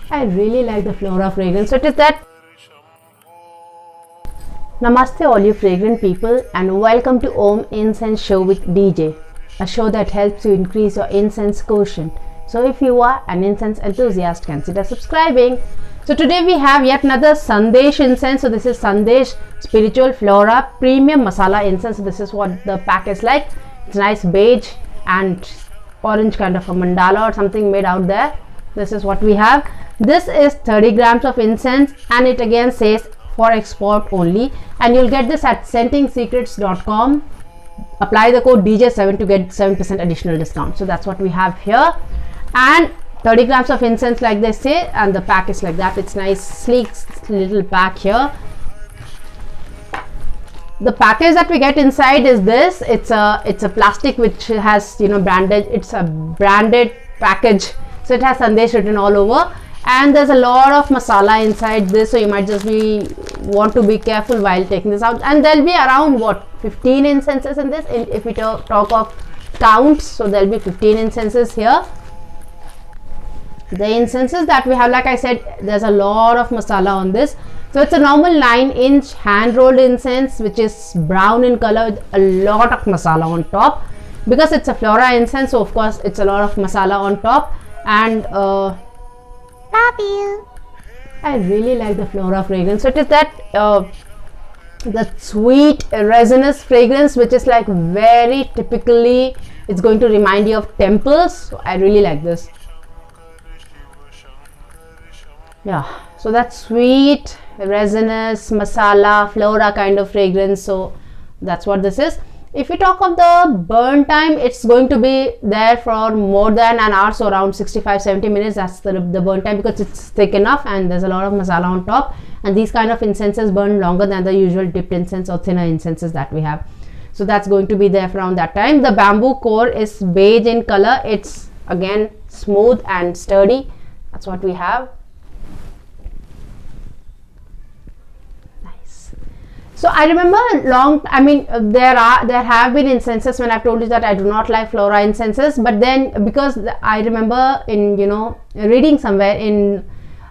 I really like the Flora fragrance. So it is that. Namaste all you fragrant people, and welcome to Om Incense Show with DJ, a show that helps you increase your incense quotient. So if you are an incense enthusiast, consider subscribing. So today we have yet another Sandesh incense. So this is Sandesh Spiritual Flora Premium Masala Incense. So this is what the pack is like. It's nice beige and orange kind of a mandala or something made out there. This is what we have. This is 30 grams of incense, and it again says for export only, and you'll get this at scenting-secrets.com. Apply the code DJ7 to get 7% additional discount. So that's what we have here, and 30 grams of incense like they say, and the pack is like that. It's nice sleek little pack here. The package that we get inside is this. It's a plastic which has, you know, branded. It's a branded package, so it has Sandesh written all over, and there's a lot of masala inside this, so you might just want to be careful while taking this out. And there'll be around what, 15 incenses in this, if we talk of counts. So there'll be 15 incenses here. The incenses that we have, like I said, there's a lot of masala on this. So it's a normal 9-inch hand rolled incense which is brown in color with a lot of masala on top, because it's a Flora incense, so of course it's a lot of masala on top. And love you. I really like the Flora fragrance. So it is that that sweet resinous fragrance which is like very typically, it's going to remind you of temples. So I really like this. Yeah, so that sweet resinous masala Flora kind of fragrance. So that's what this is. If we talk of the burn time, it's going to be there for more than an hour, so around 65-70 minutes. That's the burn time, because it's thick enough and there's a lot of masala on top, and these kind of incenses burn longer than the usual dipped incense or thinner incenses that we have. So that's going to be there for around that time. The bamboo core is beige in color. It's again smooth and sturdy. That's what we have. So I remember there have been incenses when I've told you that I do not like Flora incenses, but then because I remember in, you know, reading somewhere in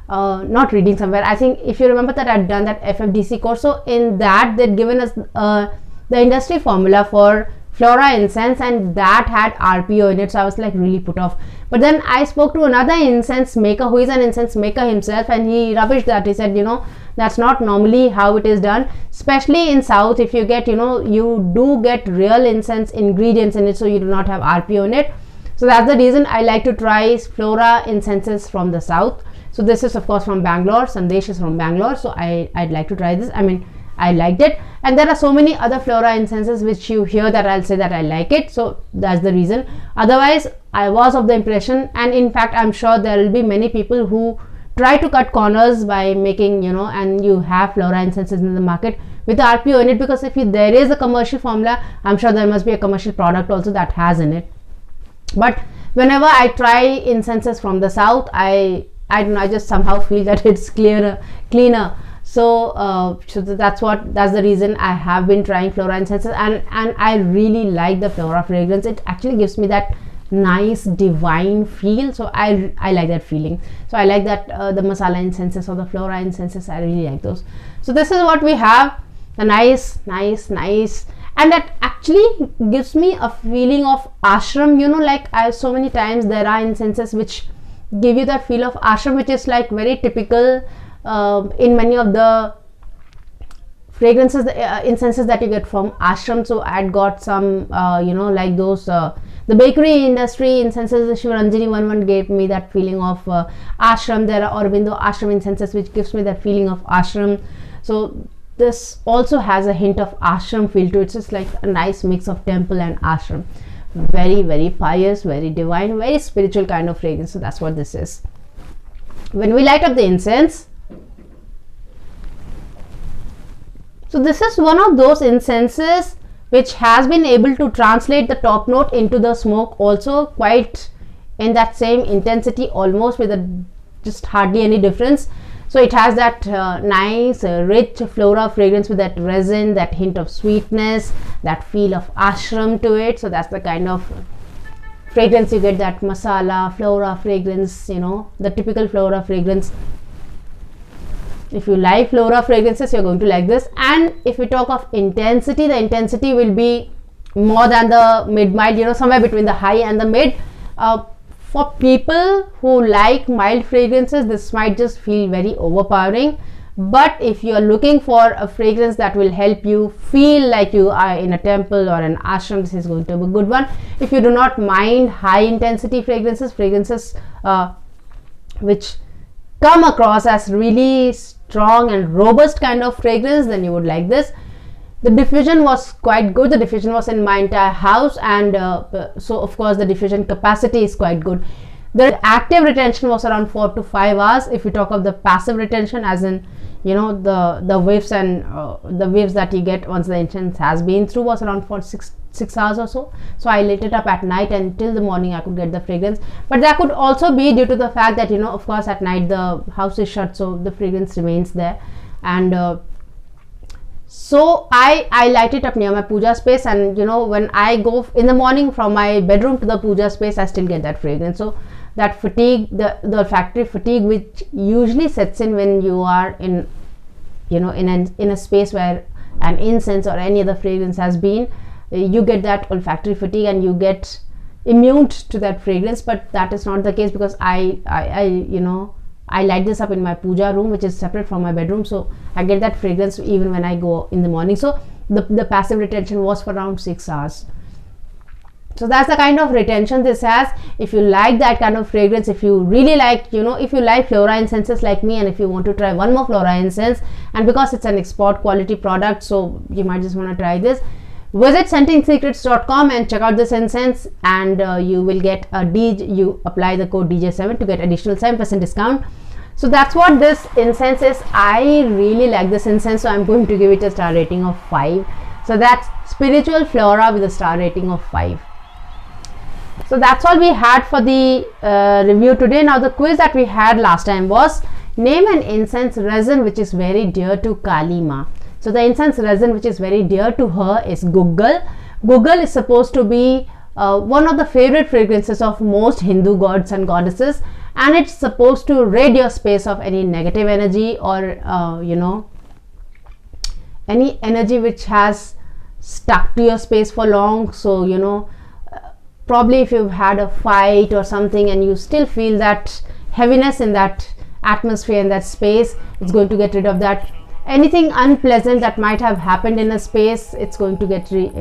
not reading somewhere, I think if you remember that I'd done that FFDC course, so in that they'd given us the industry formula for Flora incense, and that had RPO in it, so I was like really put off. But then I spoke to another incense maker who is an incense maker himself, and he rubbished that. He said, you know, that's not normally how it is done, especially in South. If you get, you know, you do get real incense ingredients in it, so you do not have RPO in it. So that's the reason I like to try Flora incenses from the South. So this is of course from Bangalore. Sandesh is from Bangalore, so I'd like to try this. I liked it, and there are so many other Flora incenses which you hear that I'll say that I like it, so that's the reason. Otherwise I was of the impression, and in fact I'm sure there will be many people who try to cut corners by making, you know, and you have Flora incenses in the market with the RPO in it, because if there is a commercial formula, I'm sure there must be a commercial product also that has in it. But whenever I try incenses from the South, I don't know, I just somehow feel that it's cleaner. So that's the reason I have been trying Flora incenses, and I really like the Flora fragrance. It actually gives me that nice divine feel, so I like that feeling. So I like that the masala incenses or the Flora incenses, I really like those. So this is what we have, the nice, and that actually gives me a feeling of ashram, you know, like so many times there are incenses which give you that feel of ashram, which is like very typical in many of the fragrances, incenses that you get from ashram. So I'd got some you know, like those the bakery industry incenses, the Shivaranjani one gave me that feeling of ashram. There are Aurobindo ashram incenses which gives me that feeling of ashram. So this also has a hint of ashram feel to it. It's just like a nice mix of temple and ashram. Very, very pious, very divine, very spiritual kind of fragrance. So that's what this is. When we light up the incense, so this is one of those incenses which has been able to translate the top note into the smoke also quite in that same intensity, almost with just hardly any difference. So it has that nice rich Flora fragrance with that resin, that hint of sweetness, that feel of ashram to it. So that's the kind of fragrance, you get that masala, flora fragrance, you know, the typical flora fragrance. If you like flora fragrances, you're going to like this. And if we talk of intensity, the intensity will be more than the mid mild, you know, somewhere between the high and the mid. For people who like mild fragrances, this might just feel very overpowering. But if you are looking for a fragrance that will help you feel like you are in a temple or an ashram, this is going to be a good one. If you do not mind high intensity fragrances, which come across as really strong and robust kind of fragrance, then you would like this. The diffusion was quite good. The diffusion was in my entire house, and so of course the diffusion capacity is quite good. The active retention was around 4 to 5 hours. If you talk of the passive retention, as in, you know, the whiffs and the whiffs that you get once the incense has been through, was around 6 hours or so. So I lit it up at night, and till the morning I could get the fragrance. But that could also be due to the fact that, you know, of course at night the house is shut, so the fragrance remains there. And so I light it up near my puja space, and, you know, when I go in the morning from my bedroom to the puja space, I still get that fragrance. So that fatigue, the olfactory fatigue, which usually sets in when you are in, you know, in a space where an incense or any other fragrance has been, you get that olfactory fatigue and you get immune to that fragrance. But that is not the case, because I you know, I light this up in my puja room, which is separate from my bedroom, so I get that fragrance even when I go in the morning. So the passive retention was for around 6 hours. So that's the kind of retention this has. If you like that kind of fragrance, if you really like, you know, if you like flora incenses like me, and if you want to try one more flora incense, and because it's an export quality product, so you might just want to try this, visit scentingsecrets.com and check out this incense, and you will get you apply the code DJ7 to get additional 7% discount. So that's what this incense is. I really like this incense, so I'm going to give it a star rating of 5. So that's Spiritual Flora with a star rating of 5. So that's all we had for the review today. Now the quiz that we had last time was, name an incense resin which is very dear to Kali Ma. So the incense resin which is very dear to her is Google. Google is supposed to be one of the favorite fragrances of most Hindu gods and goddesses, and it's supposed to rid your space of any negative energy, or you know, any energy which has stuck to your space for long. So, you know, probably if you've had a fight or something and you still feel that heaviness in that atmosphere, in that space, it's going to get rid of that. Anything unpleasant that might have happened in a space, it's going to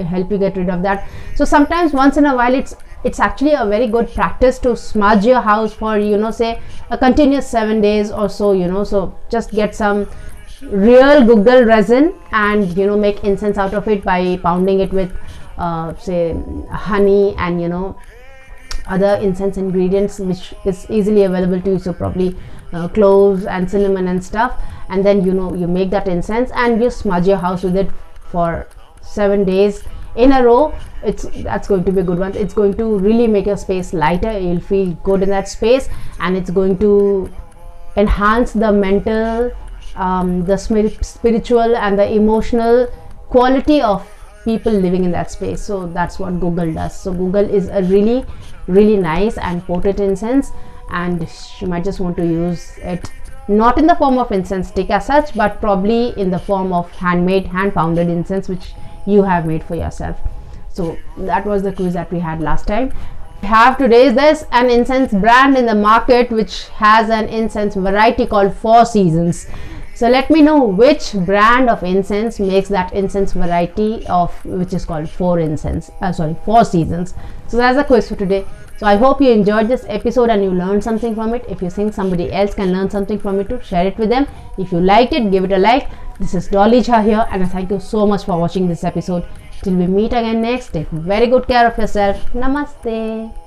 help you get rid of that. So sometimes, once in a while, it's actually a very good practice to smudge your house for, you know, say a continuous 7 days or so, you know. So just get some real Google resin and, you know, make incense out of it by pounding it with say honey and, you know, other incense ingredients which is easily available to you. So probably cloves and cinnamon and stuff, and then, you know, you make that incense and you smudge your house with it for 7 days in a row. That's going to be a good one. It's going to really make your space lighter. You'll feel good in that space, and it's going to enhance the mental, the spiritual and the emotional quality of people living in that space. So that's what Google does. So Google is a really, really nice and potent incense, and you might just want to use it not in the form of incense stick as such, but probably in the form of handmade, hand pounded incense which you have made for yourself. So that was the quiz that we had last time. We have today, there's an incense brand in the market which has an incense variety called 4 Seasons. So let me know which brand of incense makes that incense variety of which is called 4 Seasons. So that's the quiz for today. So I hope you enjoyed this episode and you learned something from it. If you think somebody else can learn something from it too, share it with them. If you liked it, give it a like. This is Dolly Jha here, and I thank you so much for watching this episode. Till we meet again next, take very good care of yourself. Namaste.